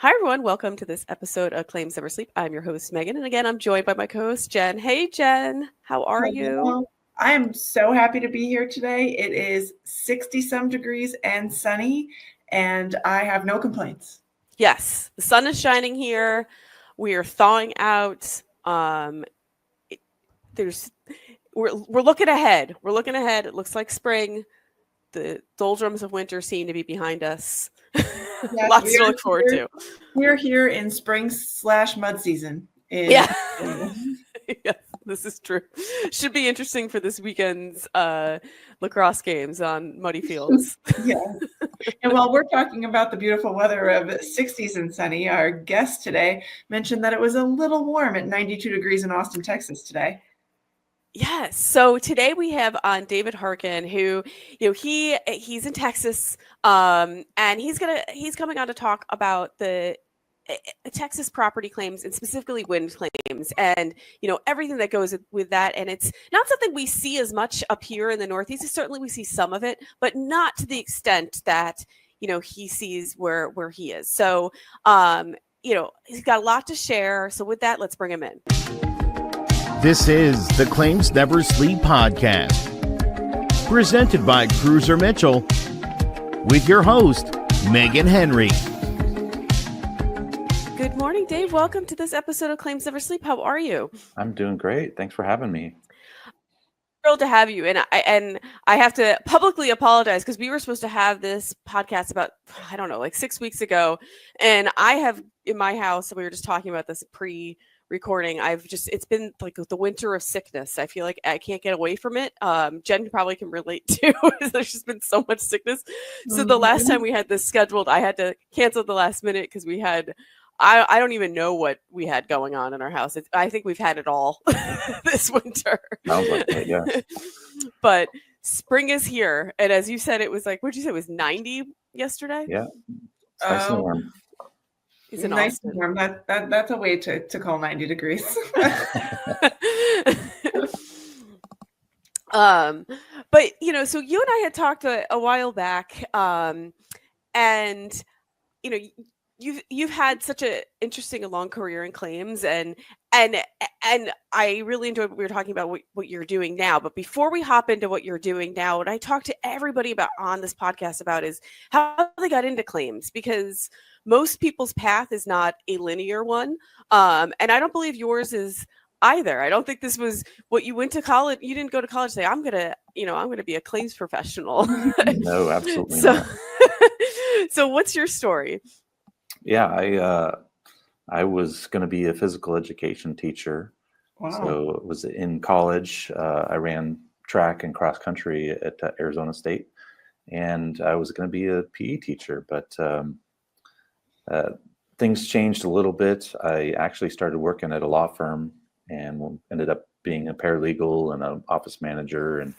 Hi, everyone. Welcome to this episode of Claims Never Sleep. I'm your host, Megan. And again, I'm joined by my co-host, Jen. Hey, Jen. How are you? I am so happy to be here today. It is 60-some degrees and sunny, and I have no complaints. Yes, the sun is shining here. We are thawing out. We're looking ahead. We're looking ahead. It looks like spring. The doldrums of winter seem to be behind us. Yes, Lots to look forward to. We're here in spring/mud season. Yeah. Yes, this is true. Should be interesting for this weekend's lacrosse games on muddy fields. Yeah. And while we're talking about the beautiful weather of 60s and sunny, our guest today mentioned that it was a little warm at 92 degrees in Austin, Texas today. Yes. So today we have on David Harkin, who, he's in Texas, and he's coming on to talk about the Texas property claims and specifically wind claims and, everything that goes with that. And it's not something we see as much up here in the Northeast. Certainly we see some of it, but not to the extent that, he sees where he is. So, he's got a lot to share. So with that, let's bring him in. This is the Claims Never Sleep podcast, presented by Cruiser Mitchell, with your host, Megan Henry. Good morning, Dave. Welcome to this episode of Claims Never Sleep. How are you? I'm doing great. Thanks for having me. Thrilled to have you. And I have to publicly apologize because we were supposed to have this podcast about, 6 weeks ago. And I have in my house, and we were just talking about this pre-recording, it's been like the winter of sickness. I feel like I can't get away from it. Jen probably can relate too. There's just been so much sickness. So the last time we had this scheduled, I had to cancel at the last minute because we had, I don't even know what we had going on in our house. I think we've had it all this winter. Sounds like it, yeah. But spring is here. And as you said, it was like, what'd you say? It was 90 yesterday? Yeah. It's nice and warm. He's in nice Austin. And warm. That's a way to call 90 degrees. But so you and I had talked a while back, and you've had such an interesting and long career in claims, and I really enjoyed what we were talking about, what you're doing now. But before we hop into what you're doing now, what I talk to everybody about on this podcast about is how they got into claims, because most people's path is not a linear one. And I don't believe yours is either. I don't think this was what you went to college. You didn't go to college and say, I'm going to be a claims professional. No, absolutely not. So what's your story? Yeah, I was going to be a physical education teacher. Wow. So it was in college. I ran track and cross country at Arizona State, and I was going to be a PE teacher, but things changed a little bit. I actually started working at a law firm and ended up being a paralegal and an office manager, and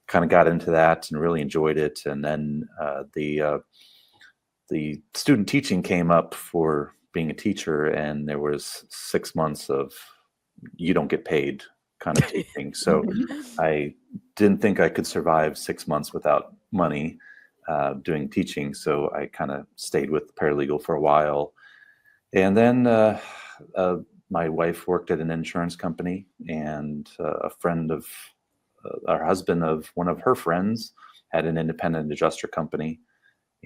kind of got into that and really enjoyed it. And then the student teaching came up for being a teacher, and there was 6 months of you don't get paid kind of teaching. So I didn't think I could survive 6 months without money doing teaching. So I kind of stayed with paralegal for a while. And then my wife worked at an insurance company, and a friend of our husband of one of her friends had an independent adjuster company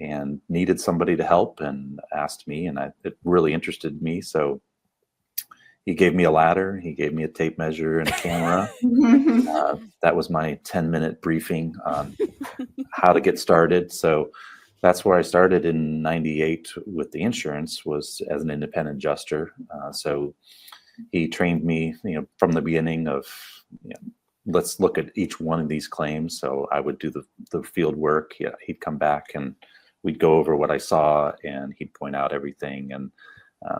and needed somebody to help, and asked me, and it really interested me. So he gave me a ladder, he gave me a tape measure and a camera. That was my 10-minute briefing on how to get started. So that's where I started in 98 with the insurance, was as an independent adjuster. So he trained me, from the beginning of, let's look at each one of these claims. So I would do the field work. Yeah, he'd come back and we'd go over what I saw, and he'd point out everything. And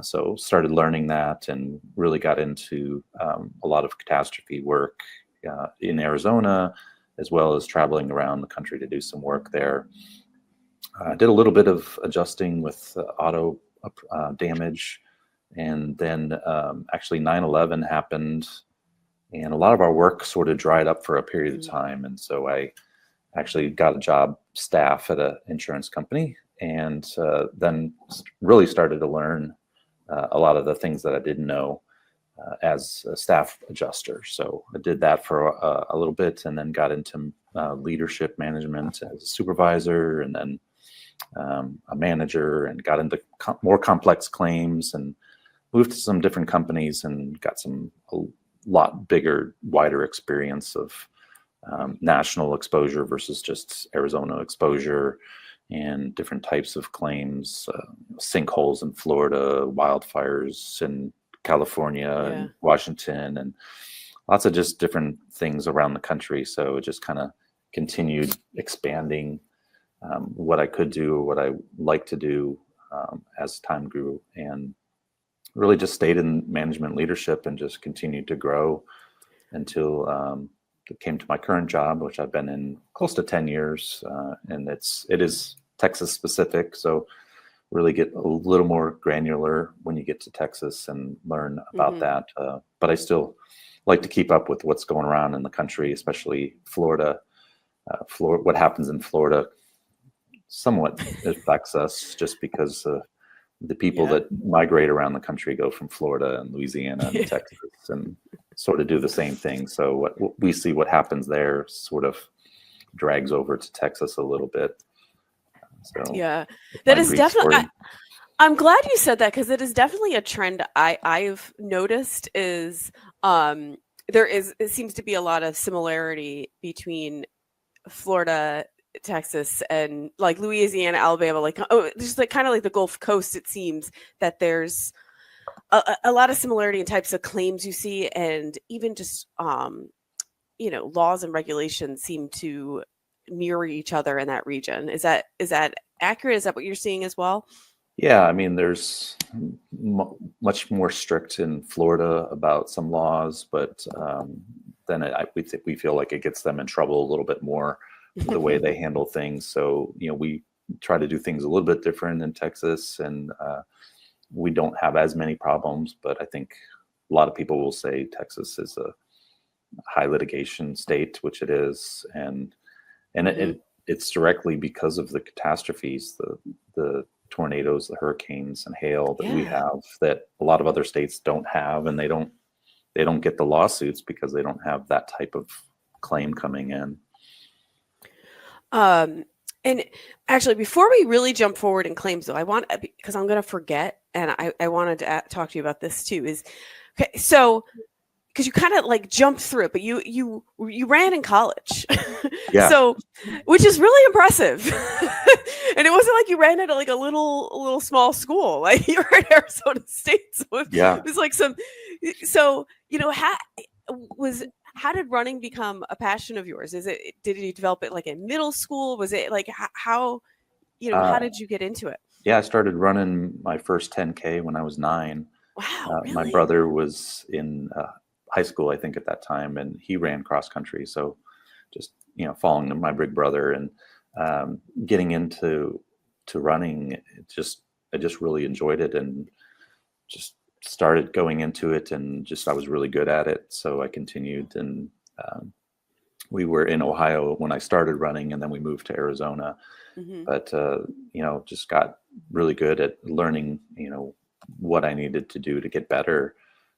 so started learning that, and really got into a lot of catastrophe work in Arizona, as well as traveling around the country to do some work there. I did a little bit of adjusting with auto damage. And then actually 9/11 happened, and a lot of our work sort of dried up for a period of time. And so I actually got a job staff at an insurance company, and then really started to learn a lot of the things that I didn't know as a staff adjuster. So I did that for a little bit, and then got into leadership management as a supervisor, and then a manager, and got into more complex claims, and moved to some different companies and got a lot bigger, wider experience of national exposure versus just Arizona exposure, and different types of claims, sinkholes in Florida, wildfires in California and Washington, and lots of just different things around the country. So it just kind of continued expanding what I could do, what I like to do as time grew, and really just stayed in management leadership and just continued to grow until it came to my current job, which I've been in close to 10 years. And it is Texas specific. So really get a little more granular when you get to Texas and learn about that. But I still like to keep up with what's going around in the country, especially Florida. What happens in Florida somewhat affects us, just because the people that migrate around the country go from Florida and Louisiana and Texas and sort of do the same thing. So what we see, what happens there sort of drags over to Texas a little bit. So that is definitely, I'm glad you said that, because it is definitely a trend I've noticed is it seems to be a lot of similarity between Florida, Texas, and like Louisiana, Alabama, like just like kind of like the Gulf Coast. It seems that there's a lot of similarity in types of claims you see, and even just laws and regulations seem to mirror each other in that region. Is that accurate? Is that what you're seeing as well? Yeah, I mean, there's much more strict in Florida about some laws, but then we feel like it gets them in trouble a little bit more for the way they handle things. So, we try to do things a little bit different in Texas, and we don't have as many problems, but I think a lot of people will say Texas is a high litigation state, which it is. And it's directly because of the catastrophes, the tornadoes, the hurricanes and hail that we have, that a lot of other states don't have, and they don't get the lawsuits because they don't have that type of claim coming in. And actually, before we really jump forward in claims, though, because I'm going to forget, and I wanted to talk to you about this too, is okay. So, because you kind of like jumped through it, but you ran in college, so, which is really impressive. And it wasn't like you ran at like a little small school, like you were at Arizona State. So it was like how did running become a passion of yours? Did you develop it like in middle school? Was it like how did you get into it? Yeah, I started running my first 10K when I was 9. Wow, really? My brother was in high school, I think, at that time, and he ran cross country. So just, following my big brother and getting into running, I just really enjoyed it, and just started going into it, and I was really good at it. So I continued, and we were in Ohio when I started running, and then we moved to Arizona. But, just got really good at learning, what I needed to do to get better.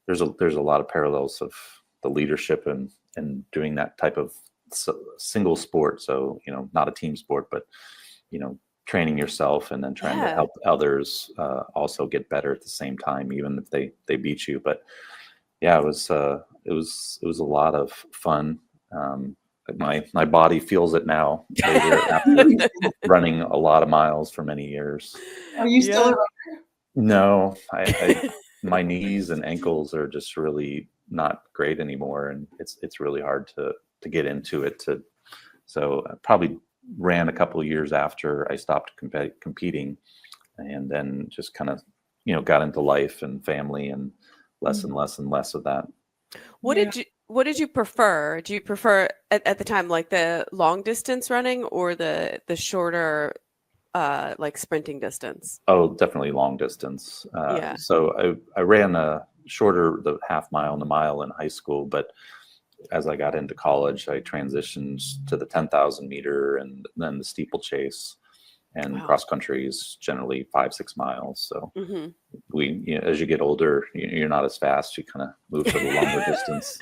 There's a lot of parallels of the leadership and doing that type of single sport. So, not a team sport, but, training yourself and then trying to help others also get better at the same time, even if they beat you. But yeah, it was a lot of fun. My body feels it now later after running a lot of miles for many years. Are you still a runner? No, my knees and ankles are just really not great anymore, and it's really hard to get into it. So I probably ran a couple of years after I stopped competing, and then just kind of got into life and family, and less and less and less of that. What did you prefer? Do you prefer at the time like the long distance running or the shorter like sprinting distance? Oh, definitely long distance. So I ran the half mile and the mile in high school, but as I got into college, I transitioned to the 10,000 meter and then the steeplechase. and Wow. cross country is generally 5-6 miles. So Mhm. as you get older, you're not as fast. You kind of move to the longer distance.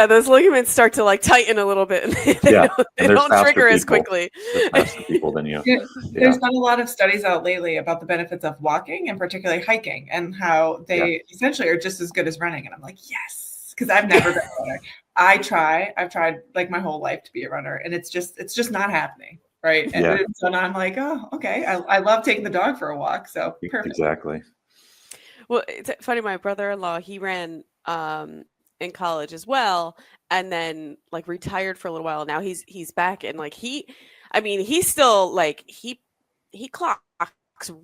Those ligaments start to like tighten a little bit, and Yeah, they and there's don't faster trigger as people. quickly. There's faster people than you. Yeah, Yeah. there's been a lot of studies out lately about the benefits of walking and particularly hiking and how they essentially are just as good as running. And I'm like, yes, because I've never been a runner. I've tried like my whole life to be a runner, and it's just not happening. Right. And Yeah. so now I'm like, oh, okay. I love taking the dog for a walk. So perfect. Exactly. Well, it's funny. My brother-in-law, he ran in college as well, and then like retired for a little while. Now he's back, and like he's still like he clocks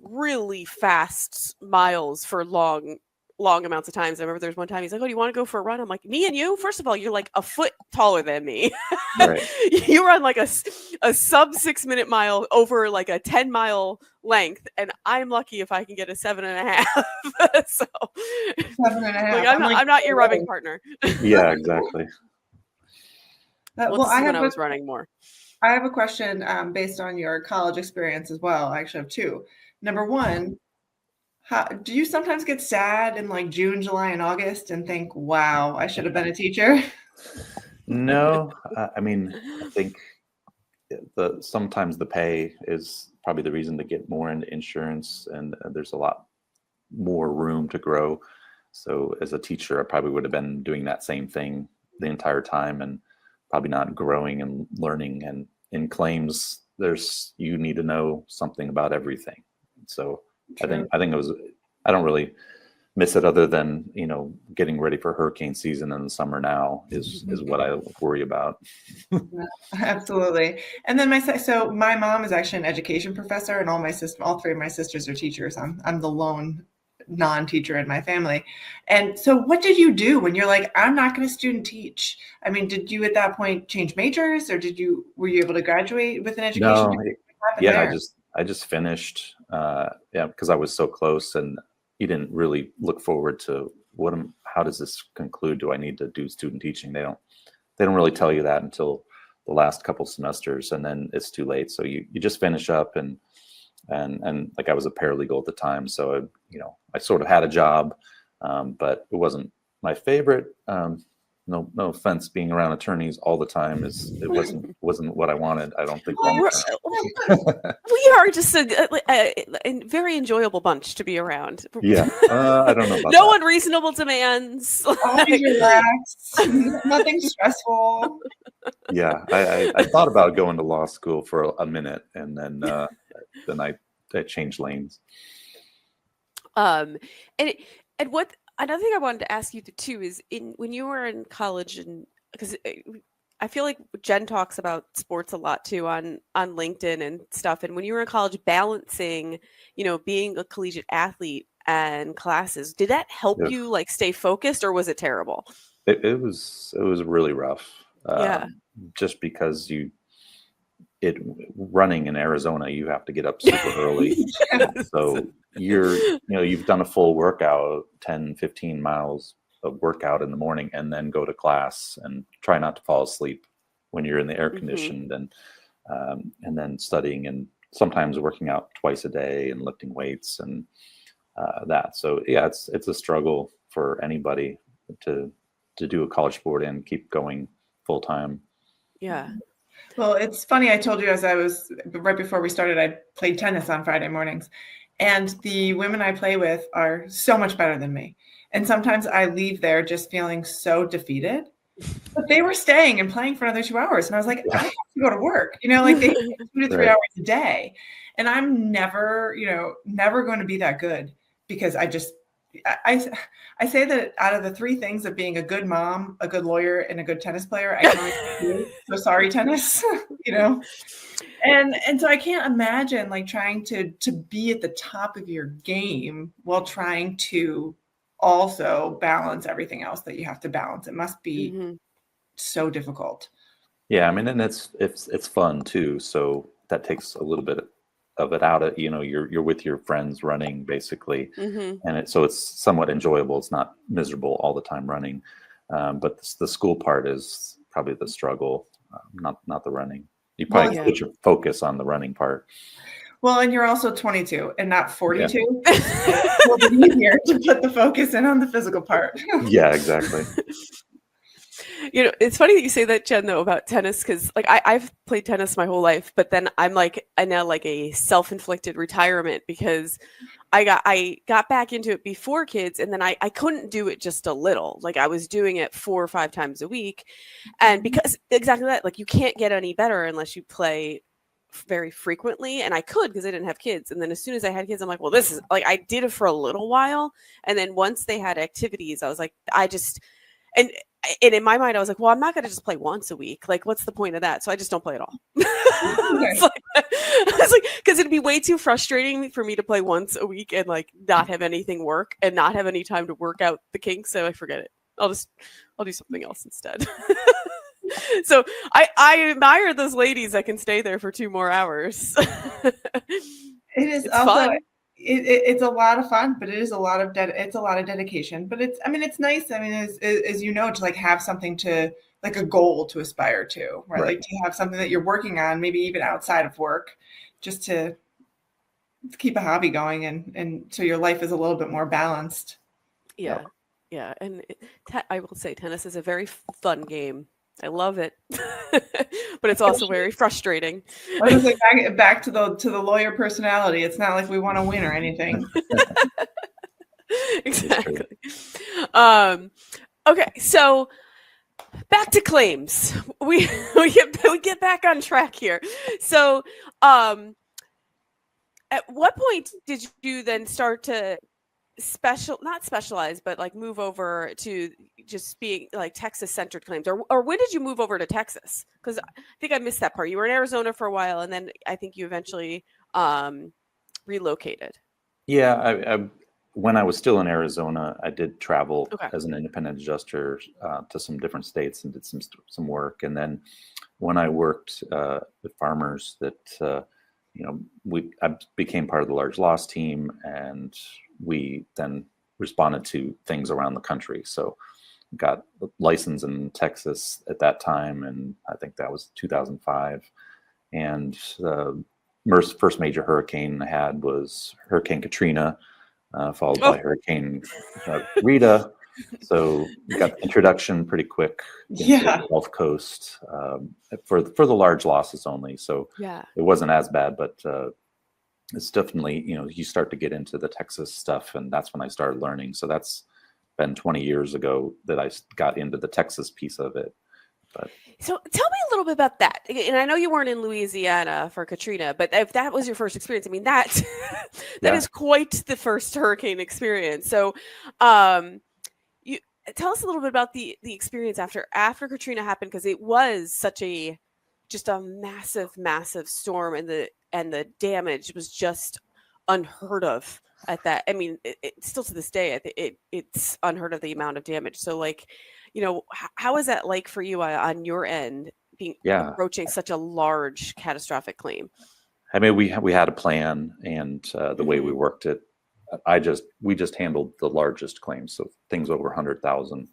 really fast miles for long amounts of times. I remember there's one time he's like, "Oh, do you want to go for a run?" I'm like, "Me and you? First of all, you're like a foot taller than me. Right. You run like a sub 6-minute mile over like a 10-mile length, and I'm lucky if I can get a 7.5." So 7.5. like I'm not your running partner. Yeah, exactly. Well, this is when I was running more. I have a question based on your college experience as well. I actually have two. Number one, do you sometimes get sad in like June, July, and August and think, wow, I should have been a teacher? No, I mean, I think sometimes the pay is probably the reason to get more into insurance, and there's a lot more room to grow. So as a teacher, I probably would have been doing that same thing the entire time and probably not growing and learning. And in claims, you need to know something about everything. So True. I think it was, I don't really miss it other than, getting ready for hurricane season in the summer now is what I worry about. Yeah, absolutely. And then my mom is actually an education professor, and all three of my sisters are teachers. I'm the lone non-teacher in my family. And so what did you do when you're like, I'm not going to student teach? I mean, did you at that point change majors, or were you able to graduate with an education? No, I just finished. Because I was so close, and you didn't really look forward to how does this conclude? Do I need to do student teaching? They don't really tell you that until the last couple semesters, and then it's too late. So you just finish up and like I was a paralegal at the time, so I sort of had a job, but it wasn't my favorite. No offense, being around attorneys all the time wasn't what I wanted. I don't think. We are just a very enjoyable bunch to be around. Yeah, I don't know about no that. unreasonable demands. Always relaxed, nothing stressful. Yeah, I thought about going to law school for a minute, and then I changed lanes. And what another thing I wanted to ask you too is when you were in college, and because I feel like Jen talks about sports a lot too on LinkedIn and stuff. And when you were in college, balancing, being a collegiate athlete and classes, did that help you like stay focused, or was it terrible? It was really rough. Yeah. Just because running in Arizona, you have to get up super early. So you've done a full workout, 10, 15 miles of workout in the morning, and then go to class and try not to fall asleep when you're in the air conditioned, and then studying, and sometimes working out twice a day and lifting weights and that. So yeah, it's a struggle for anybody to do a college sport and keep going full time. Yeah. Well, it's funny. I told you right before we started, I played tennis on Friday mornings, and the women I play with are so much better than me. And sometimes I leave there just feeling so defeated. But they were staying and playing for another 2 hours. And I was like, I have to go to work, like they 2 to 3 hours a day. And I'm never going to be that good, because I say that out of the three things of being a good mom, a good lawyer, and a good tennis player, I can only do. So sorry, tennis, And so I can't imagine like trying to be at the top of your game while trying to also balance everything else that you have to balance. It must be so difficult. Yeah, I mean, and it's fun too. So that takes a little bit of it out of, you're with your friends running basically, and it's somewhat enjoyable. It's not miserable all the time running, but the school part is probably the struggle, not the running. You probably Well, put your focus on the running part. Well, and you're also 22 and not 42. Yeah. It's a little bit easier to put the focus in on the physical part. Yeah, exactly. It's funny that you say that, Jen, though, about tennis, because like I've played tennis my whole life, but then I now like a self-inflicted retirement because I got back into it before kids, and then I couldn't do it just a little. Like I was doing it 4 or 5 times a week, and because exactly that, like you can't get any better unless you play very frequently, and I could because I didn't have kids. And then as soon as I had kids, I'm like, well, this is like I did it for a little while, and then once they had activities, I was like, and in my mind, I was like, well, I'm not going to just play once a week. Like, what's the point of that? So I just don't play at all. It's like, I was like, because it'd be way too frustrating for me to play once a week and like not have anything work and not have any time to work out the kinks. So I forget it. I'll do something else instead. So I admire those ladies that can stay there for 2 more hours. It is It's also fun. it's a lot of fun, but it is a lot of dedication. But it's nice. I mean, as you know, to like have something to like a goal to aspire to, right? Like to have something that you're working on, maybe even outside of work, just to keep a hobby going, and so your life is a little bit more balanced. Yeah. Yeah. And I will say tennis is a very fun game. I love it, but it's also very frustrating. I was like back to the lawyer personality. It's not like we want to win or anything. Exactly. Okay, so back to claims. We get back on track here. So, at what point did you then start to not specialize, but like move over to just being like Texas centered claims, or when did you move over to Texas? Because I think I missed that part. You were in Arizona for a while, and then I think you eventually relocated. Yeah, when I was still in Arizona, I did travel as an independent adjuster to some different states and did some work. And then when I worked with farmers, I became part of the large loss team, and we then responded to things around the country. So got licensed in Texas at that time, and I think that was 2005. And the first major hurricane I had was Hurricane Katrina, followed by Hurricane Rita. So we got the introduction pretty quick into the Gulf Coast for the large losses only. So it wasn't as bad, but it's definitely, you start to get into the Texas stuff, and that's when I started learning. So that's been 20 years ago that I got into the Texas piece of it. But so tell me a little bit about that. And I know you weren't in Louisiana for Katrina, but if that was your first experience, I mean, that is quite the first hurricane experience. So you tell us a little bit about the experience after Katrina happened, because it was such just a massive storm, and the damage was just unheard of at that. I mean, it still to this day, it's unheard of, the amount of damage. So like, how is that like for you on your end, approaching such a large catastrophic claim? I mean, we had a plan, and the way we worked it, we just handled the largest claims, so things over 100,000.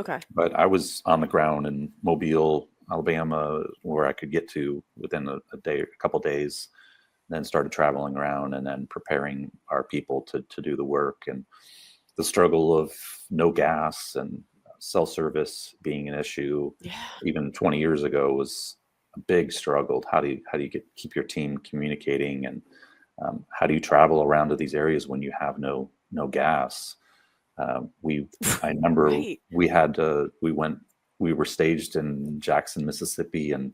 Okay. But I was on the ground in Mobile, Alabama, where I could get to within a couple days, then started traveling around and then preparing our people to do the work. And the struggle of no gas and cell service being an issue, even 20 years ago, was a big struggle. How do you keep your team communicating, and how do you travel around to these areas when you have no gas? I remember we were staged in Jackson, Mississippi, and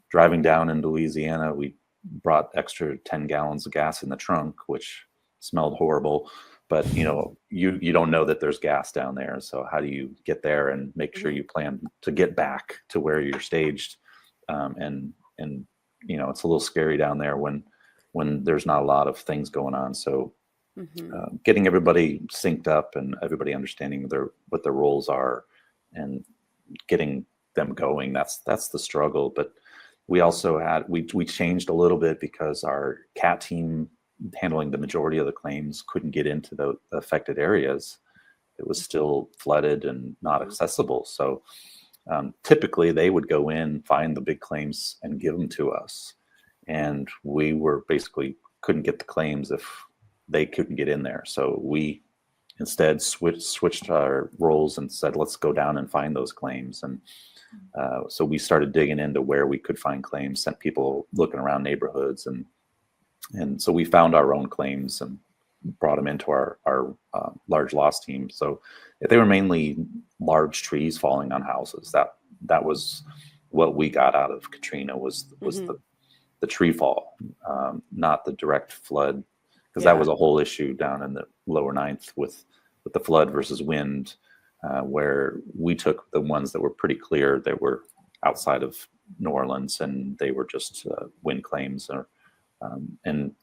driving down into Louisiana, we brought extra 10 gallons of gas in the trunk, which smelled horrible. But you don't know that there's gas down there. So how do you get there and make sure you plan to get back to where you're staged? And it's a little scary down there when there's not a lot of things going on. So getting everybody synced up and everybody understanding what their roles are and getting them going, that's the struggle. But we also we changed a little bit because our CAT team, handling the majority of the claims, couldn't get into the affected areas. It was still flooded and not accessible. So typically they would go in, find the big claims, and give them to us. And we were basically couldn't get the claims if they couldn't get in there. So we instead switched our roles and said, let's go down and find those claims. And so we started digging into where we could find claims, sent people looking around neighborhoods. And so we found our own claims and brought them into our large loss team. So they were mainly large trees falling on houses. That was what we got out of Katrina was the tree fall, not the direct flood, because that was a whole issue down in the lower ninth with the flood versus wind, where we took the ones that were pretty clear that were outside of New Orleans, and they were just wind claims. And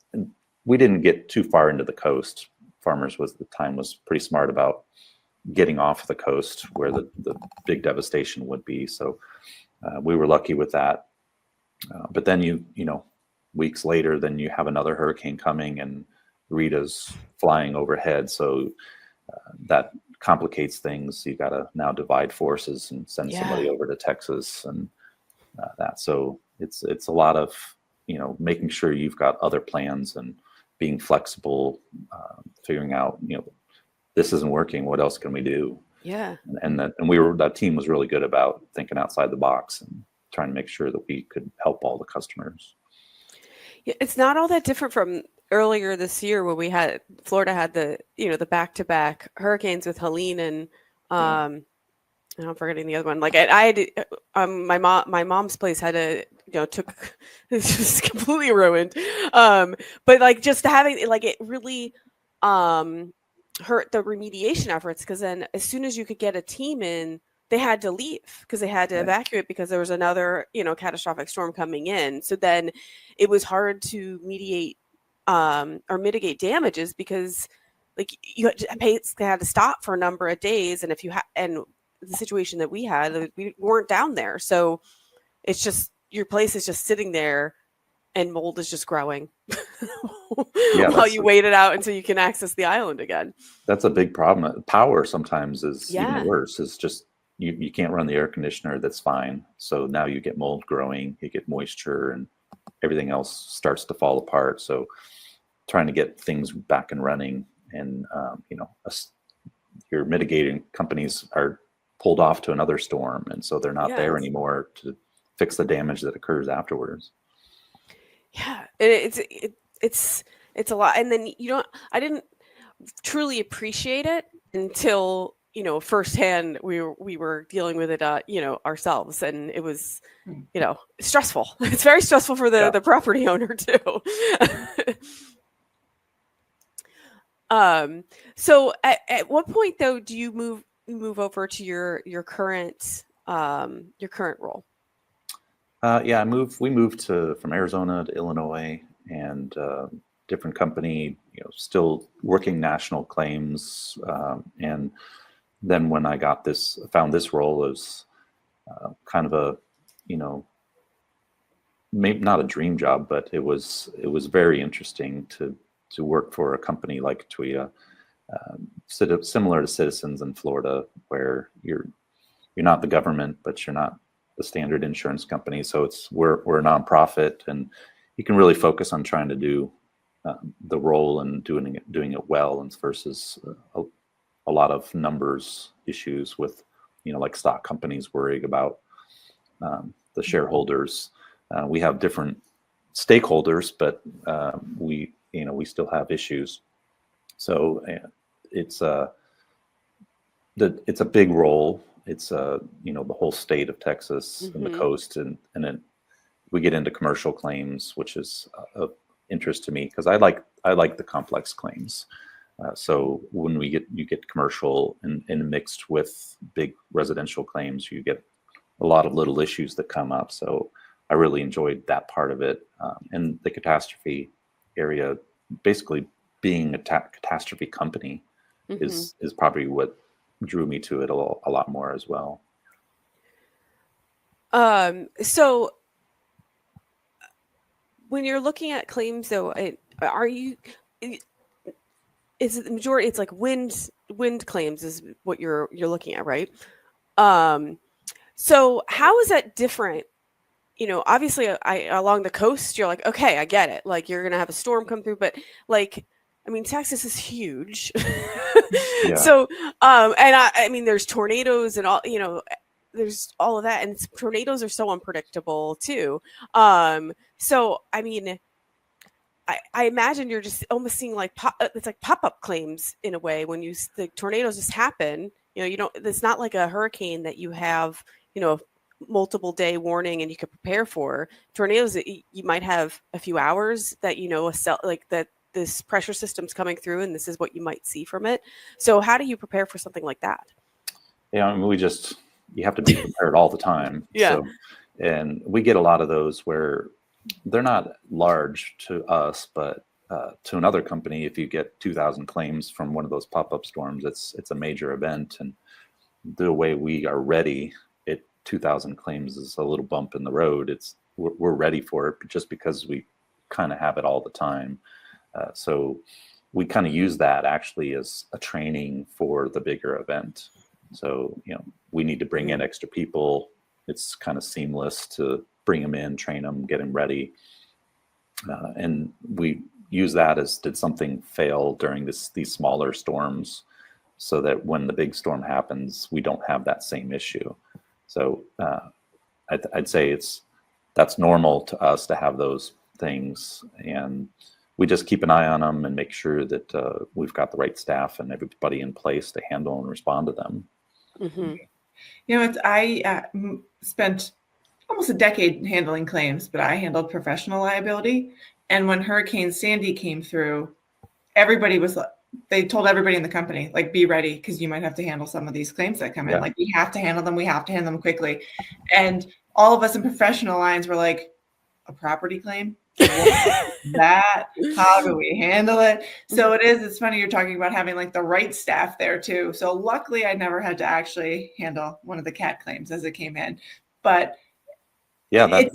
we didn't get too far into the coast. Farmers was pretty smart about getting off the coast where the big devastation would be. So we were lucky with that. But then you know, weeks later, then you have another hurricane coming and Rita's flying overhead. So that complicates things. You got to now divide forces and send somebody over to Texas and that. So it's a lot of, you know, making sure you've got other plans and being flexible, figuring out, you know, this isn't working. What else can we do? Yeah. And that team was really good about thinking outside the box and trying to make sure that we could help all the customers. Yeah, it's not all that different from earlier this year when Florida had the back-to-back hurricanes with Helene and I'm forgetting the other one. Like I had my mom's place had took it's just completely ruined. But like just having like it really hurt the remediation efforts, because then as soon as you could get a team in, they had to leave because they had to evacuate because there was another, catastrophic storm coming in. So then it was hard to mediate or mitigate damages because like you had to stop for a number of days. And if you and the situation that we had, we weren't down there. So it's just, your place is just sitting there and mold is just growing while you wait it out until you can access the island again. That's a big problem. Power sometimes is even worse. It's just, you can't run the air conditioner. That's fine. So now you get mold growing, you get moisture, and everything else starts to fall apart. So trying to get things back and running, and your mitigating companies are pulled off to another storm, and so they're not there anymore to fix the damage that occurs afterwards. Yeah, it's a lot. And then I didn't truly appreciate it until firsthand we were dealing with it ourselves, and it was stressful. It's very stressful for the property owner too. So at what point though do you move over to your current role? We moved from Arizona to Illinois, and different company, still working national claims. And then when I found this role, it was kind of a, maybe not a dream job, but it was very interesting to work for a company like TWIA, similar to Citizens in Florida, where you're not the government, but you're not the standard insurance company. So we're a nonprofit, and you can really focus on trying to do the role and doing it well, and versus a lot of numbers issues with, like stock companies worrying about the shareholders. We have different stakeholders, but we still have issues. So it's a big role. It's the whole state of Texas and the coast, and then we get into commercial claims, which is of interest to me because I like the complex claims. So when you get commercial and mixed with big residential claims, you get a lot of little issues that come up. So I really enjoyed that part of it, and the catastrophe area. Basically, being a catastrophe company is probably what drew me to it a lot more as well. So when you're looking at claims though, is it the majority? It's like wind claims is what you're looking at, right? So how is that different? Obviously, along the coast, you're like, okay, I get it. Like, you're gonna have a storm come through, but like, I mean, Texas is huge. Yeah. So, and I mean, there's tornadoes and all, there's all of that, and tornadoes are so unpredictable too. So I mean, I imagine you're just almost seeing like it's like pop-up claims in a way when the tornadoes just happen. You don't. It's not like a hurricane that you have, a multiple day warning and you could prepare for. Tornadoes, you might have a few hours that a cell like that. This pressure system's coming through, and this is what you might see from it. So, how do you prepare for something like that? Yeah, I mean, you have to be prepared all the time. Yeah. So, and we get a lot of those where they're not large to us, but to another company, if you get 2,000 claims from one of those pop-up storms, it's a major event. And the way we are ready, 2,000 claims is a little bump in the road. We're ready for it just because we kind of have it all the time. So we kind of use that actually as a training for the bigger event. So, we need to bring in extra people. It's kind of seamless to bring them in, train them, get them ready. And we use that as, did something fail during these smaller storms, so that when the big storm happens, we don't have that same issue. So I'd say that's normal to us to have those things. And we just keep an eye on them and make sure that we've got the right staff and everybody in place to handle and respond to them. Mm-hmm. I spent almost a decade handling claims, but I handled professional liability. And when Hurricane Sandy came through, they told everybody in the company, like, be ready, because you might have to handle some of these claims that come in. Like, we have to handle them. We have to handle them quickly. And all of us in professional lines were like, a property claim? That? How do we handle it? So it's funny you're talking about having like the right staff there too. So luckily I never had to actually handle one of the cat claims as it came in. But yeah, that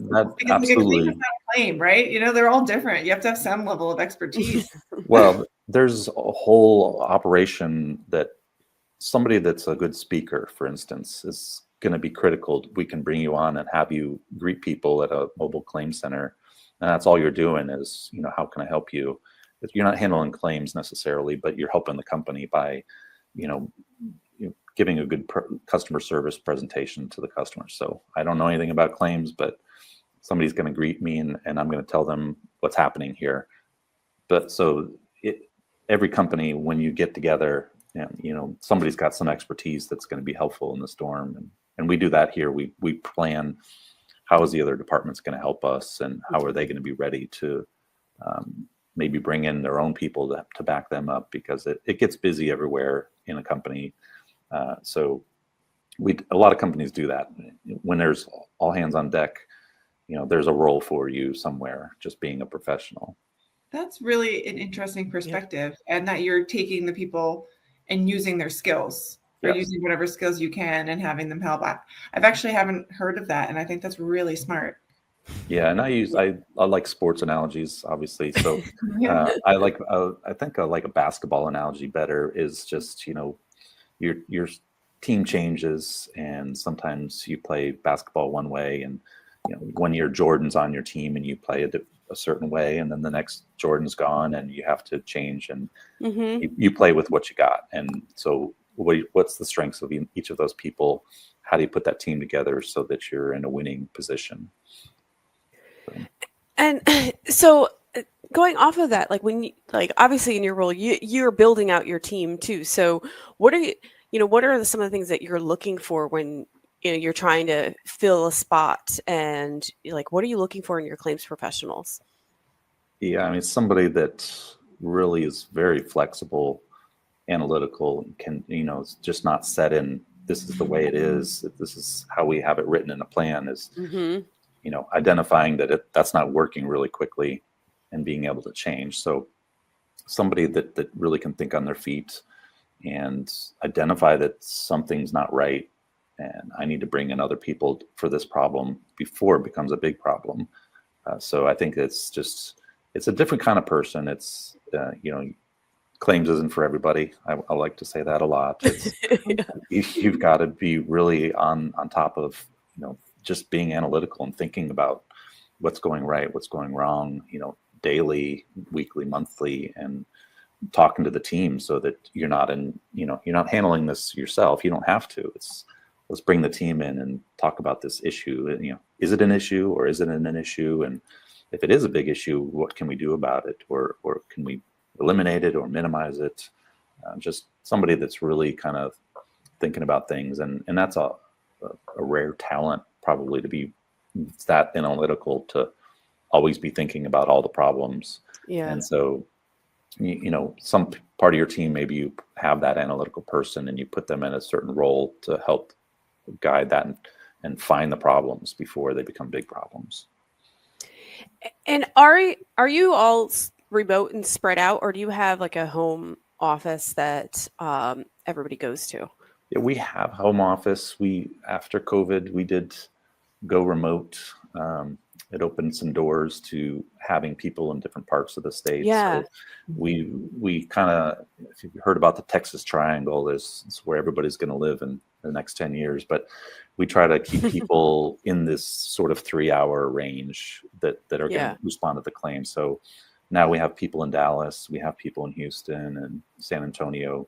absolutely. Like a claim, right? They're all different. You have to have some level of expertise. Well, there's a whole operation that somebody that's a good speaker, for instance, is going to be critical. We can bring you on and have you greet people at a mobile claim center. And that's all you're doing is, how can I help you? You're not handling claims necessarily, but you're helping the company by, giving a good customer service presentation to the customer. So I don't know anything about claims, but somebody's going to greet me and I'm going to tell them what's happening here. But so every company, when you get together, and somebody's got some expertise that's going to be helpful in the storm. And we do that here. We plan, how is the other departments going to help us, and how are they going to be ready to maybe bring in their own people to back them up, because it gets busy everywhere in a company. So a lot of companies do that. When there's all hands on deck, there's a role for you somewhere, just being a professional. That's really an interesting perspective, and that you're taking the people and using their skills, or using whatever skills you can and having them help. I've actually haven't heard of that, and I think that's really smart. Yeah, and I like sports analogies, obviously. So I think I like a basketball analogy better. Is just your team changes, and sometimes you play basketball one way, and when your Jordan's on your team and you play a certain way, and then the next Jordan's gone and you have to change, and you play with what you got. And so what's the strengths of each of those people? How do you put that team together so that you're in a winning position? And so going off of that, like when obviously in your role, you're building out your team too. So what are some of the things that you're looking for when you're trying to fill a spot, and what are you looking for in your claims professionals? Yeah, I mean, somebody that really is very flexible, analytical, can, it's just not set in, this is the way it is, this is how we have it written in a plan, is, identifying that that's not working really quickly and being able to change. So somebody that really can think on their feet and identify that something's not right, and I need to bring in other people for this problem before it becomes a big problem. So I think it's a different kind of person. It's, claims isn't for everybody. I like to say that a lot. It's, Yeah. you've got to be really on top of, just being analytical and thinking about what's going right, what's going wrong, daily, weekly, monthly, and talking to the team so that you're not handling this yourself. You don't have to. Let's bring the team in and talk about this issue. Is it an issue or isn't it an issue? And if it is a big issue, what can we do about it? Or can we eliminate it or minimize it? Just somebody that's really kind of thinking about things. And that's a rare talent, probably, to be that analytical, to always be thinking about all the problems. Yeah. And so, some part of your team, maybe you have that analytical person and you put them in a certain role to help guide that and find the problems before they become big problems. And are you all remote and spread out, or do you have like a home office that everybody goes to? Yeah, we have home office. After COVID, we did go remote. It opened some doors to having people in different parts of the state. Yeah. So we kind of, if you've heard about the Texas Triangle, it's where everybody's going to live in the next 10 years. But we try to keep people in this sort of 3-hour range that are going to respond to the claim. So now we have people in Dallas, we have people in Houston and San Antonio.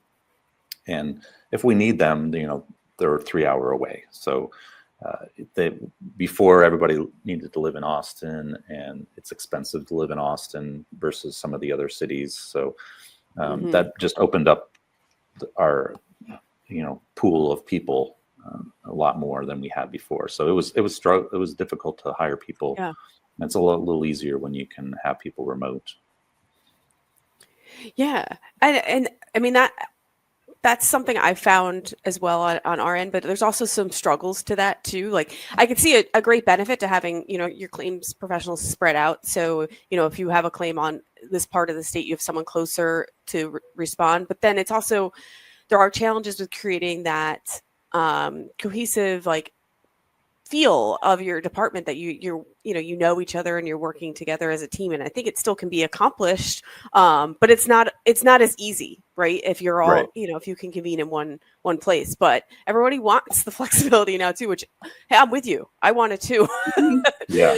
And if we need them, they're 3 hour away. So before, everybody needed to live in Austin, and it's expensive to live in Austin versus some of the other cities. So that just opened up our, pool of people a lot more than we had before. So it was difficult to hire people. Yeah. And it's a little easier when you can have people remote. Yeah. And I mean, that's something I found as well on our end, but there's also some struggles to that too. Like, I could see a great benefit to having, your claims professionals spread out. So, if you have a claim on this part of the state, you have someone closer to respond. But then it's also, there are challenges with creating that cohesive, like, feel of your department, that you know each other and you're working together as a team. And I think it still can be accomplished, but it's not as easy, right? If you're all, Right. If you can convene in one place. But everybody wants the flexibility now too, which, hey, I'm with you. I want it too. Yeah.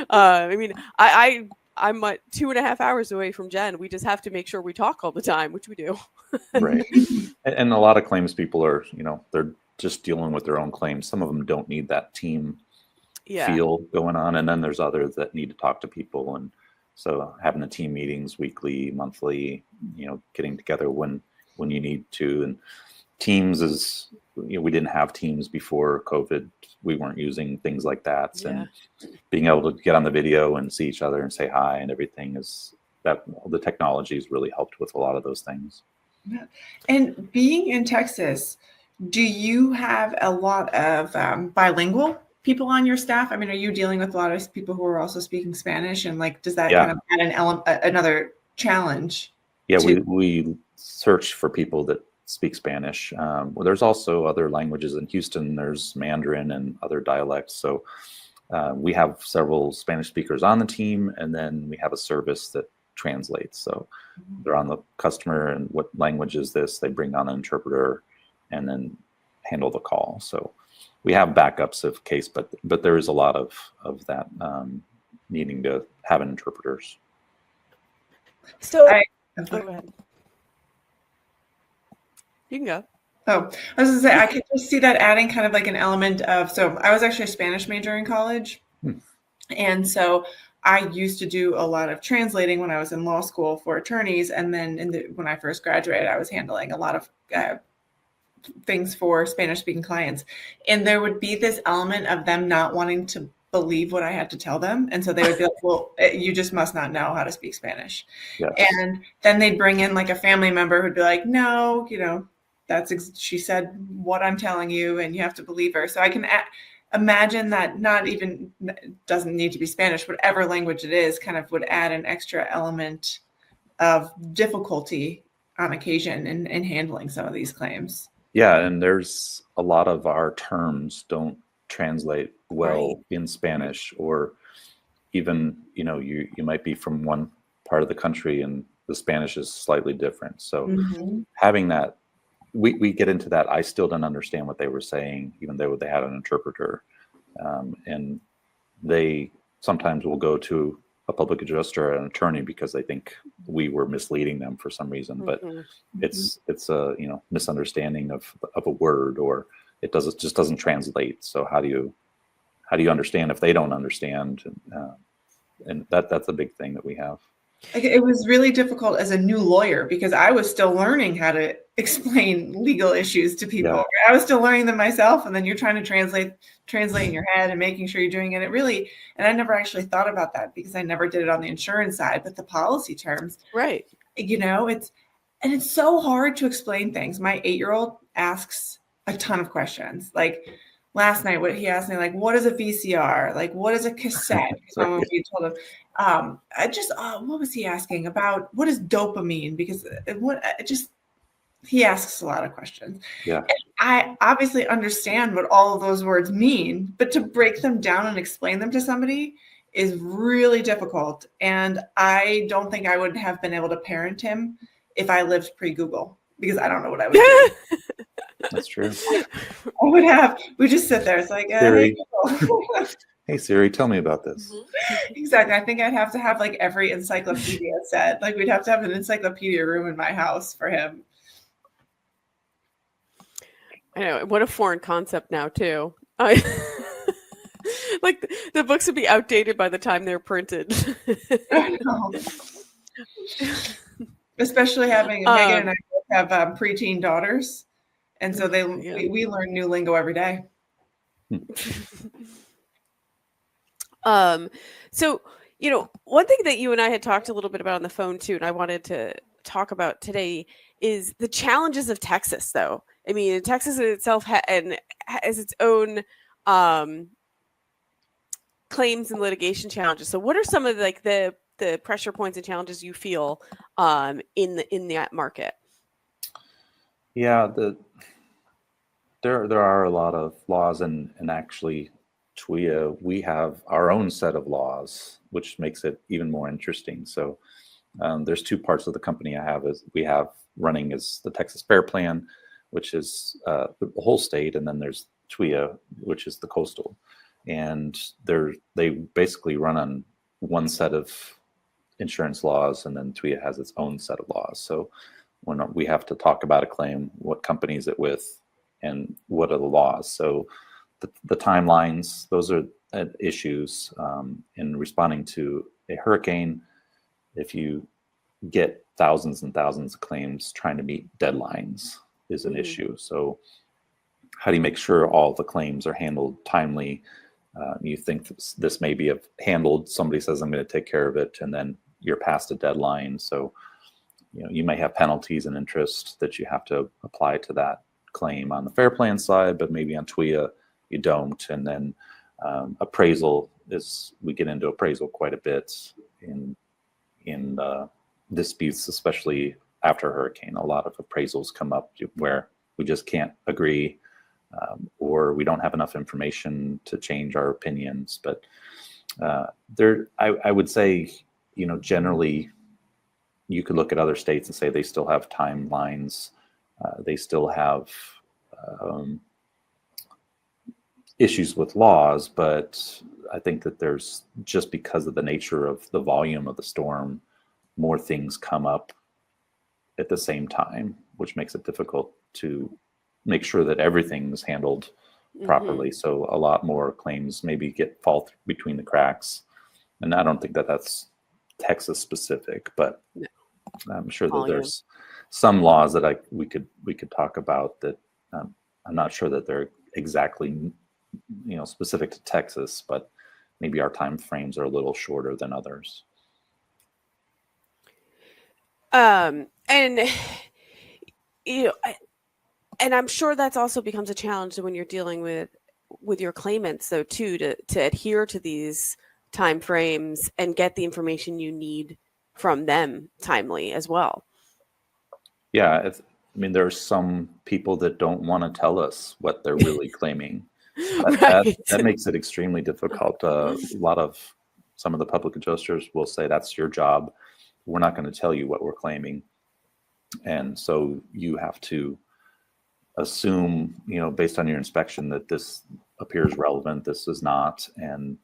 I mean, I'm 2.5 hours away from Jen. We just have to make sure we talk all the time, which we do. Right. And a lot of claims people are, they're just dealing with their own claims. Some of them don't need that team feel going on. And then there's others that need to talk to people. And so having the team meetings weekly, monthly, getting together when you need to. And Teams is, we didn't have Teams before COVID. We weren't using things like that. Yeah. And being able to get on the video and see each other and say hi and everything the technology has really helped with a lot of those things. Yeah. And being in Texas, do you have a lot of bilingual people on your staff? I mean, are you dealing with a lot of people who are also speaking Spanish? And does that kind of add another challenge? Yeah, we search for people that speak Spanish. Well, there's also other languages in Houston. There's Mandarin and other dialects. So we have several Spanish speakers on the team, and then we have a service that translates. So they're on the customer and what language is this? They bring on an interpreter and then handle the call. So we have backups of case, but there is a lot of that needing to have interpreters. So go ahead. You can go. Oh, I was going to say, I could just see that adding kind of like an element of, so I was actually a Spanish major in college. And so I used to do a lot of translating when I was in law school for attorneys. And then when I first graduated, I was handling a lot of things for Spanish speaking clients. And there would be this element of them not wanting to believe what I had to tell them. And so they would be like, well, you just must not know how to speak Spanish. Yes. And then they'd bring in like a family member who'd be like, no, she said what I'm telling you and you have to believe her. So I can imagine that doesn't need to be Spanish, whatever language it is, kind of would add an extra element of difficulty on occasion in handling some of these claims. Yeah, and there's a lot of our terms don't translate well in Spanish, or even, you might be from one part of the country and the Spanish is slightly different. So Mhm. having that, we get into that. I still don't understand what they were saying, even though they had an interpreter. And they sometimes will go to a public adjuster or an attorney because they think we were misleading them for some reason. But it's a misunderstanding of a word, or just doesn't translate. So how do you understand if they don't understand? And that's a big thing that we have. It was really difficult as a new lawyer because I was still learning how to explain legal issues to people. Yeah. I was still learning them myself, and then you're trying to translate in your head and making sure you're doing it. And I never actually thought about that because I never did it on the insurance side, but the policy terms, Right. It's so hard to explain things. My 8-year-old asks a ton of questions. Like last night, what he asked me, like, what is a VCR? Like, what is a cassette? Right. We told him. What was he asking about? What is dopamine? Because he asks a lot of questions. Yeah. And I obviously understand what all of those words mean, but to break them down and explain them to somebody is really difficult. And I don't think I would have been able to parent him if I lived pre-Google, because I don't know what I would do. That's true. We just sit there. It's like, Siri. hey, Google. Hey Siri, tell me about this. Exactly. I think I'd have to have like every encyclopedia set. Like we'd have to have an encyclopedia room in my house for him. I know, what a foreign concept now too. Like the books would be outdated by the time they're printed. I know. Especially having Megan and I both have preteen daughters, and so we learn new lingo every day. So, one thing that you and I had talked a little bit about on the phone too, and I wanted to talk about today is the challenges of Texas, though. I mean, Texas itself has its own claims and litigation challenges. So what are some of the pressure points and challenges you feel in that market? Yeah, there are a lot of laws, and actually TWIA, we have our own set of laws, which makes it even more interesting. So there's two parts of the company we have running is the Texas Fair Plan, which is the whole state, and then there's TWIA, which is the coastal. And they basically run on one set of insurance laws, and then TWIA has its own set of laws. So when we have to talk about a claim, what company is it with, and what are the laws? So the timelines, those are issues in responding to a hurricane. If you get thousands and thousands of claims, trying to meet deadlines is an issue. So how do you make sure all the claims are handled timely? You think this may be handled, somebody says, I'm going to take care of it, and then you're past a deadline. So, you may have penalties and interest that you have to apply to that claim on the Fair Plan side, but maybe on TWIA you don't. And then appraisal we get into appraisal quite a bit in disputes, especially after a hurricane. A lot of appraisals come up where we just can't agree, or we don't have enough information to change our opinions. But I would say, generally, you could look at other states and say they still have timelines. They still have issues with laws, but I think that there's, just because of the nature of the volume of the storm, more things come up at the same time, which makes it difficult to make sure that everything's handled properly. So a lot more claims maybe fall between the cracks. And I don't think that that's Texas specific, but I'm sure that there's some laws that we could talk about that I'm not sure that they're exactly specific to Texas, but maybe our time frames are a little shorter than others. And I'm sure that's also becomes a challenge when you're dealing with your claimants, though, too, to adhere to these time frames and get the information you need from them timely as well. Yeah, there are some people that don't want to tell us what they're really claiming. That makes it extremely difficult. Some of the public adjusters will say that's your job. we're not going to tell you what we're claiming. And so you have to assume, based on your inspection, that this appears relevant, this is not. And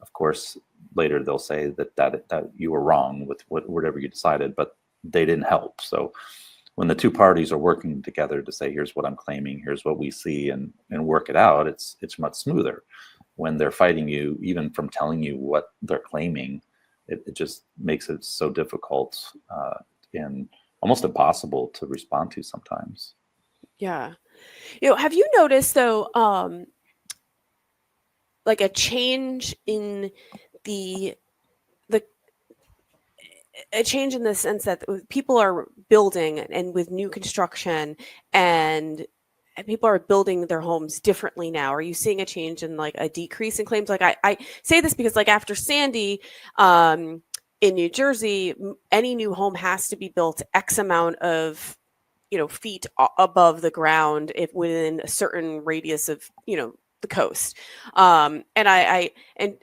of course, later they'll say that you were wrong with whatever you decided, but they didn't help. So when the two parties are working together to say, here's what I'm claiming, here's what we see, and work it out, it's much smoother. When they're fighting you, even from telling you what they're claiming, it just makes it so difficult and almost impossible to respond to sometimes. Yeah. Have you noticed though, like a change in a change in the sense that people are building and with new construction and people are building their homes differently now? Are you seeing a change in like a decrease in claims? Like I say this because like after Sandy, in New Jersey, any new home has to be built X amount of, feet above the ground if within a certain radius of, the coast. And I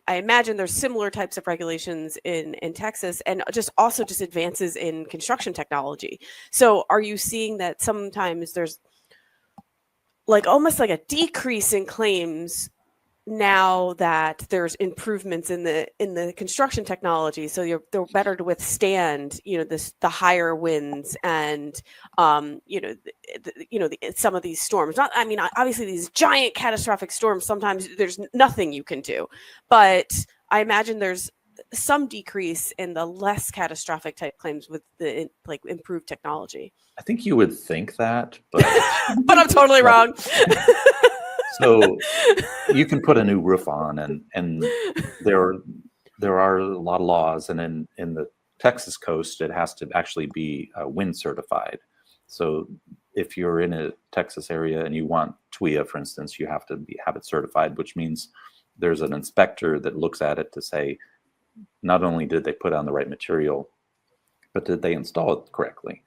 imagine there's similar types of regulations in Texas, and just advances in construction technology. So are you seeing that sometimes there's like almost like a decrease in claims now that there's improvements in the construction technology, so they're better to withstand the higher winds and some of these storms? Not, I mean, obviously these giant catastrophic storms, sometimes there's nothing you can do, but I imagine there's some decrease in the less catastrophic type claims with the like improved technology. I think you would think that, but but I'm totally wrong. So you can put a new roof on, and there are a lot of laws, and in the Texas coast, it has to actually be wind certified. So if you're in a Texas area and you want TWIA, for instance, you have to have it certified, which means there's an inspector that looks at it to say, not only did they put on the right material, but did they install it correctly?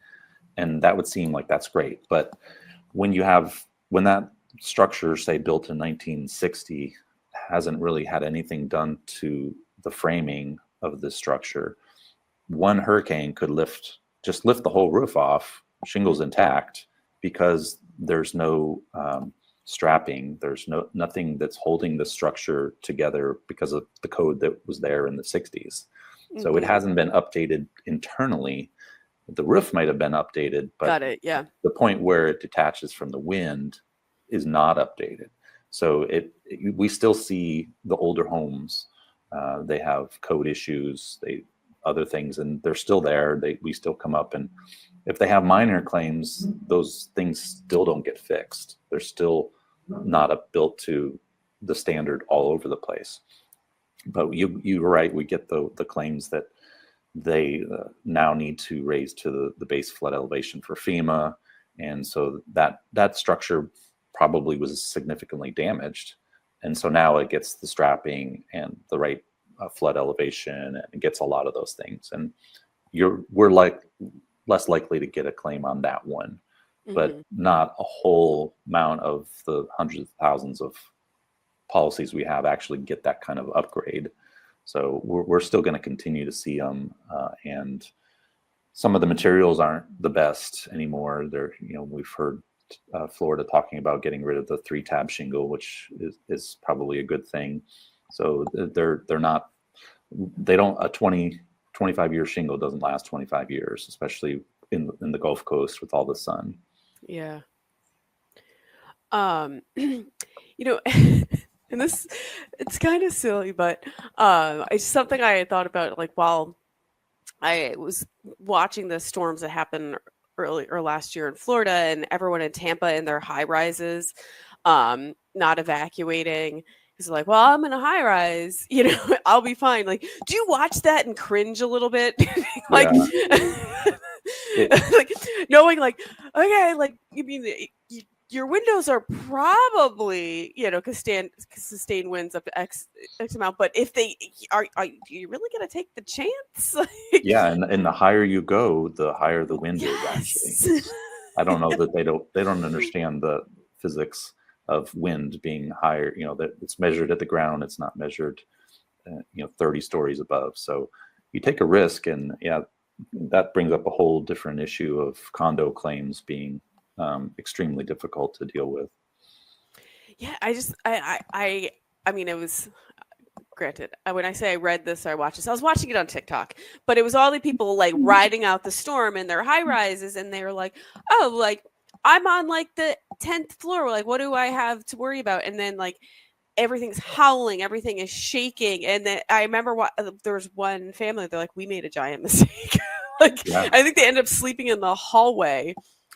And that would seem like that's great. But when that structure, say built in 1960, hasn't really had anything done to the framing of the structure, one hurricane could lift the whole roof off, shingles intact, because there's no strapping, there's nothing that's holding the structure together because of the code that was there in the 60s. So it hasn't been updated internally. The roof might have been updated, but got it, yeah. The point where it detaches from the wind is not updated. So we still see the older homes. They have code issues, other things, and they're still there. We still come up, and if they have minor claims, those things still don't get fixed. They're still not built to the standard all over the place. But you're right. We get the claims that they now need to raise to the base flood elevation for FEMA, and so that structure probably was significantly damaged, and so now it gets the strapping and the right flood elevation, and it gets a lot of those things, and we're like less likely to get a claim on that one, but not a whole amount of the hundreds of thousands of policies we have actually get that kind of upgrade. So we're still going to continue to see them, and some of the materials aren't the best anymore. We've heard Florida talking about getting rid of the 3-tab shingle, which is probably a good thing. So a 25-year shingle doesn't last 25 years, especially in the Gulf Coast with all the sun. Yeah. And this, it's kind of silly, but it's something I had thought about, like, while I was watching the storms that happened earlier last year in Florida, and everyone in Tampa in their high rises, not evacuating. It's like, well, I'm in a high rise, I'll be fine. Like, do you watch that and cringe a little bit? Like, like knowing, like, okay, like, you mean your windows are probably, sustain winds up to X amount, but if they are you really going to take the chance? Yeah, and the higher you go, the higher the wind is actually. I don't know that they don't understand the physics of wind being higher. That it's measured at the ground, it's not measured 30 stories above. So you take a risk, and that brings up a whole different issue of condo claims being extremely difficult to deal with. Yeah, I mean, it was granted. When I say I read this or I watched this, I was watching it on TikTok, but it was all the people like riding out the storm in their high rises, and they were like, "Oh, like I'm on like the 10th floor. Like, what do I have to worry about?" And then like everything's howling, everything is shaking, and then I remember there was one family. They're like, "We made a giant mistake." Like, Yeah. I think they ended up sleeping in the hallway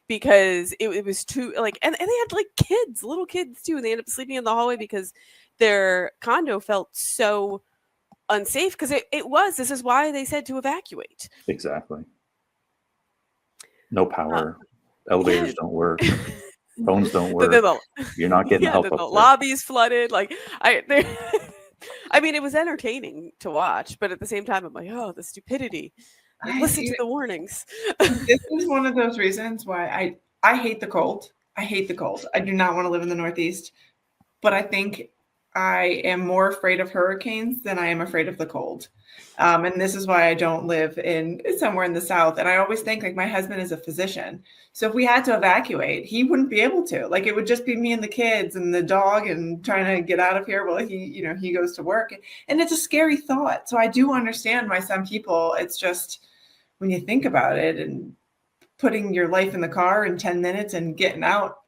because it was too like, and they had like kids, little kids too, and they ended up sleeping in the hallway because their condo felt so unsafe because this is why they said to evacuate. Exactly. No power, elevators don't work, phones don't work. You're not getting help up the there. lobby's flooded. Like I mean, it was entertaining to watch, but at the same time, I'm like, oh, the stupidity. Like, listen to the warnings. This is one of those reasons why I hate the cold. I hate the cold. I do not want to live in the Northeast, but I think I am more afraid of hurricanes than I am afraid of the cold. And this is why I don't live in somewhere in the South. And I always think like my husband is a physician. So if we had to evacuate, he wouldn't be able to. Like it would just be me and the kids and the dog and trying to get out of here while he goes to work. And it's a scary thought. So I do understand why some people, it's just when you think about it and putting your life in the car in 10 minutes and getting out.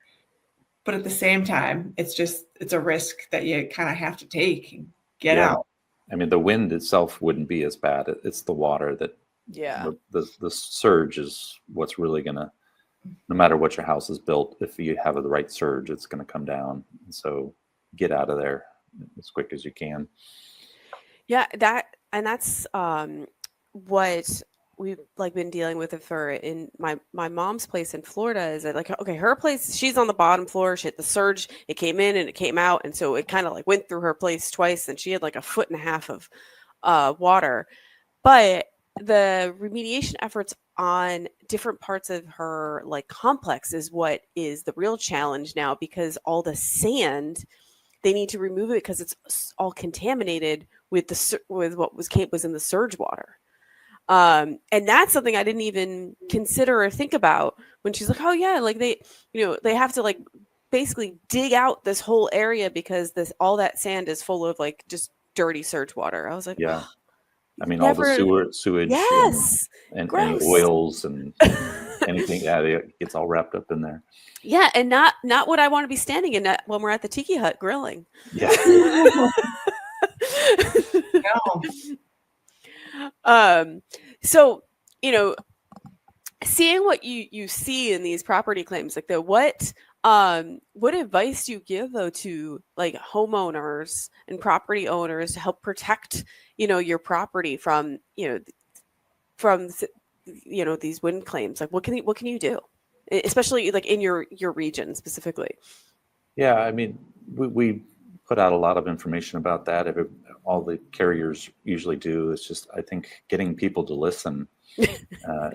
But at the same time, it's a risk that you kind of have to take and get out. I mean, the wind itself wouldn't be as bad. It's the water that, the surge is what's really going to, no matter what your house is built, if you have the right surge, it's going to come down. And so get out of there as quick as you can. Yeah, that's what we've like been dealing with it for in my mom's place in Florida. Is that like, okay, her place, she's on the bottom floor. She hit the surge, it came in and it came out, and so it kind of like went through her place twice, and she had like 1.5 feet of water. But the remediation efforts on different parts of her like complex is what is the real challenge now, because all the sand, they need to remove it because it's all contaminated with what was in the surge water. And that's something I didn't even consider or think about when she's like, oh yeah, like they have to like basically dig out this whole area because all that sand is full of like just dirty surge water. I was like, yeah. Oh, I mean, all the sewage, yes, and any oils and anything, it gets all wrapped up in there. Yeah, and not what I want to be standing in when we're at the tiki hut grilling. Yeah. So, seeing what you see in these property claims, like what advice do you give though to like homeowners and property owners to help protect, your property from these wind claims? Like what can you do, especially like in your region specifically? Yeah, I mean, we put out a lot of information about that. All the carriers usually do. It's just, I think, getting people to listen.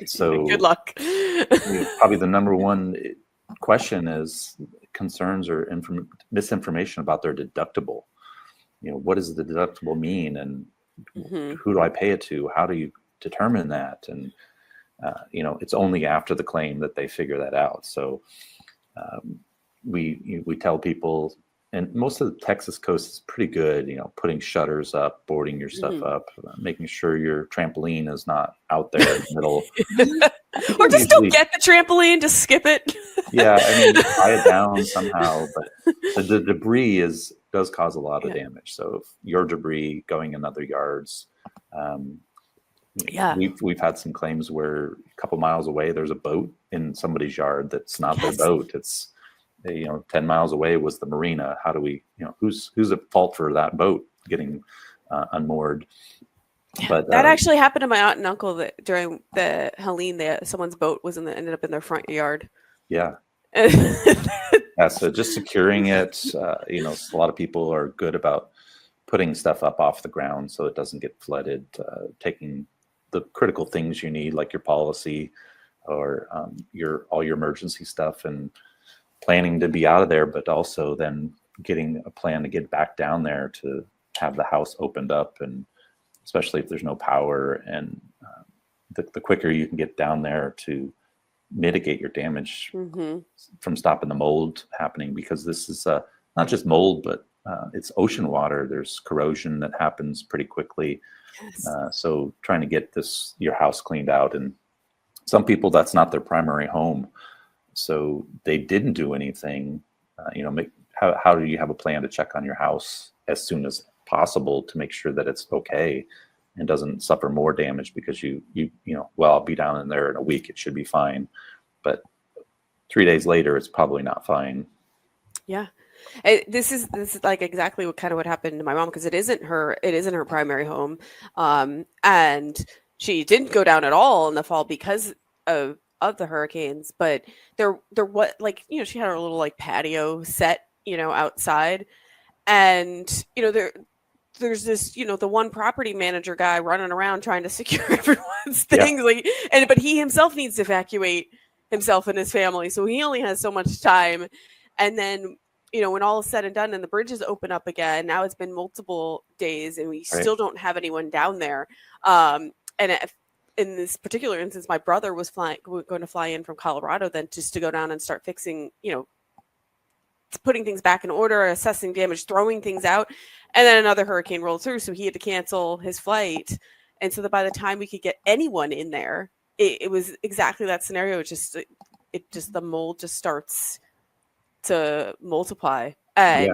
So good luck. Probably the number one question is concerns or misinformation about their deductible. What does the deductible mean, and who do I pay it to? How do you determine that? And it's only after the claim that they figure that out. So we tell people, and most of the Texas coast is pretty good, putting shutters up, boarding your stuff up, making sure your trampoline is not out there in the middle. Or just don't get the trampoline, just skip it. Yeah, I mean, tie it down somehow, but the debris does cause a lot of damage. So if your debris going in other yards, we've had some claims where a couple miles away there's a boat in somebody's yard that's not their boat. It's 10 miles away was the marina. How do we, who's at fault for that boat getting unmoored? But that actually happened to my aunt and uncle that during the Helene, someone's boat ended up in their front yard. Yeah. So just securing it, a lot of people are good about putting stuff up off the ground so it doesn't get flooded, taking the critical things you need, like your policy or all your emergency stuff, and planning to be out of there, but also then getting a plan to get back down there to have the house opened up, and especially if there's no power and the quicker you can get down there to mitigate your damage from stopping the mold happening, because this is not just mold, but it's ocean water. There's corrosion that happens pretty quickly. Yes. So trying to get your house cleaned out, and some people, that's not their primary home, so they didn't do anything. How do you have a plan to check on your house as soon as possible to make sure that it's okay and doesn't suffer more damage because I'll be down in there in a week, it should be fine, but 3 days later it's probably not fine. Yeah. This is like exactly what happened to my mom, because it isn't her primary home, and she didn't go down at all in the fall because of the hurricanes. But there what, like, she had her little like patio set outside, and there's this the one property manager guy running around trying to secure everyone's things, but he himself needs to evacuate himself and his family, so he only has so much time. And then when all is said and done and the bridges open up again, now it's been multiple days and we still don't have anyone down there. And in this particular instance, my brother was going to fly in from Colorado then just to go down and start fixing, putting things back in order, assessing damage, throwing things out. And then another hurricane rolled through, so he had to cancel his flight. And so that by the time we could get anyone in there, it was exactly that scenario. The mold just starts to multiply, and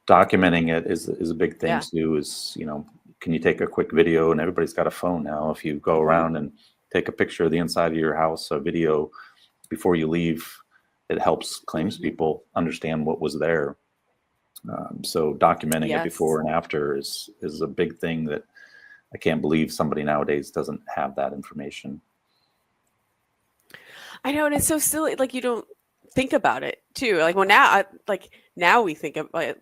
documenting it is a big thing too. Is can you take a quick video? And everybody's got a phone now. If you go around and take a picture of the inside of your house, a video before you leave, it helps claims people understand what was there. So documenting it before and after is a big thing that I can't believe somebody nowadays doesn't have that information. I know, and it's so silly. Like, you don't think about it too. Like, well, now we think about it.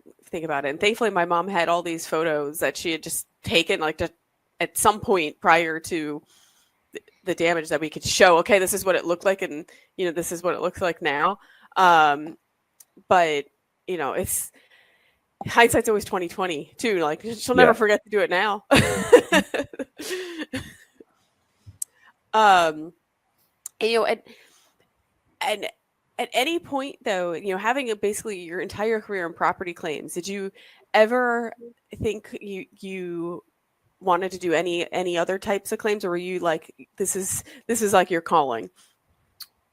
And thankfully, my mom had all these photos that she had just taken, at some point prior to the damage, that we could show. Okay, this is what it looked like, and this is what it looks like now. But it's hindsight's always 20/20 too. Like, she'll never forget to do it now. And at any point, though, having basically your entire career in property claims, did you ever think you wanted to do any other types of claims, or were you like, this is like your calling?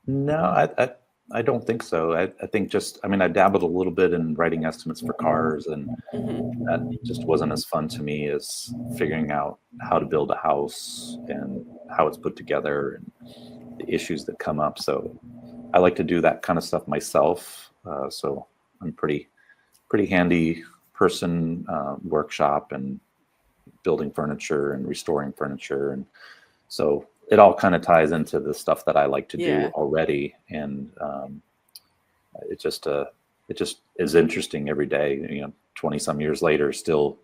No, I don't think so. I think I dabbled a little bit in writing estimates for cars, and that just wasn't as fun to me as figuring out how to build a house and how it's put together and the issues that come up. So I like to do that kind of stuff myself. So I'm pretty handy person, workshop and building furniture and restoring furniture. And so it all kind of ties into the stuff that I like to do already. And it just is interesting every day, 20 some years later, still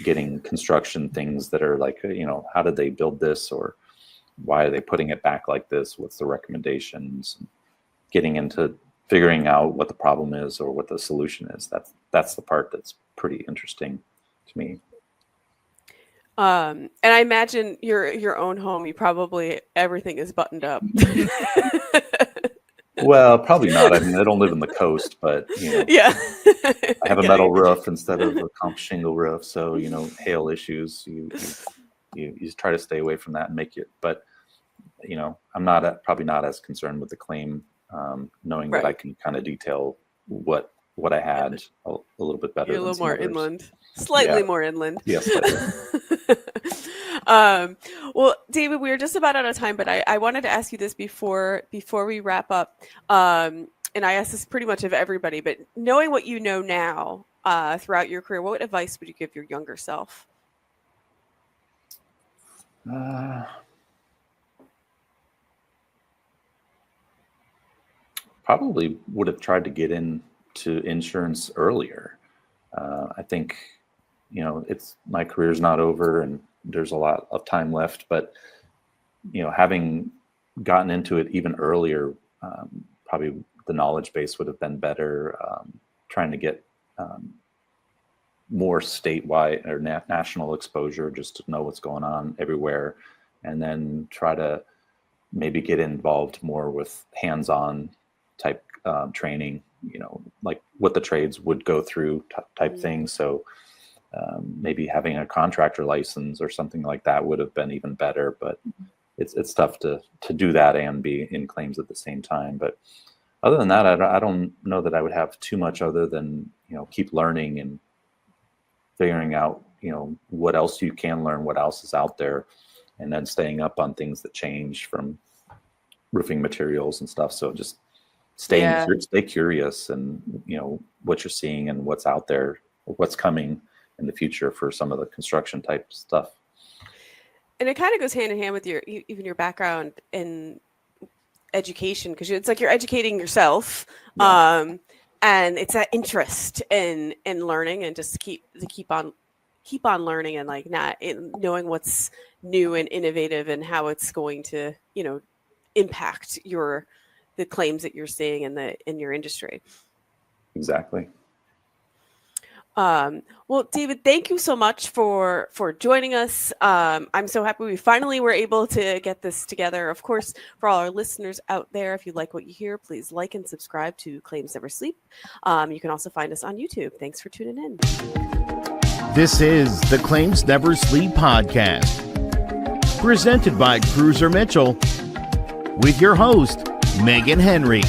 getting construction things that are like, how did they build this, or why are they putting it back like this? What's the recommendations? Getting into figuring out what the problem is or what the solution is. That's the part that's pretty interesting to me. And I imagine your own home, everything is buttoned up. Well, probably not. I don't live in the coast, but I have a metal roof instead of a comp shingle roof. So, hail issues, you try to stay away from that and make it, but I'm probably not as concerned with the claim, knowing that I can kind of detail what I had a little bit better. You're a little more inland, slightly more inland. Yes. Well, David, we're just about out of time, but I wanted to ask you this before we wrap up. And I ask this pretty much of everybody, but knowing what you know now, throughout your career, what advice would you give your younger self? Probably would have tried to get into insurance earlier. I think, my career's not over and there's a lot of time left, but, having gotten into it even earlier, probably the knowledge base would have been better. Trying to get more statewide or national exposure, just to know what's going on everywhere, and then try to maybe get involved more with hands-on type training, like what the trades would go through type thing. So maybe having a contractor license or something like that would have been even better, but it's tough to do that and be in claims at the same time. But other than that, I don't know that I would have too much other than, keep learning and figuring out, what else you can learn, what else is out there, and then staying up on things that change from roofing materials and stuff. So just stay curious and, what you're seeing and what's out there, what's coming in the future for some of the construction type stuff. And it kind of goes hand in hand with even your background in education, because it's like you're educating yourself. Yeah. And it's that interest in learning and just keep on learning and like not knowing what's new and innovative and how it's going to, impact the claims that you're seeing in your industry. Exactly. Well, David, thank you so much for joining us. I'm so happy we finally were able to get this together. Of course, for all our listeners out there, if you like what you hear, please like and subscribe to Claims Never Sleep. You can also find us on YouTube. Thanks for tuning in. This is the Claims Never Sleep podcast, presented by Cruiser Mitchell, with your host, Megan Henry.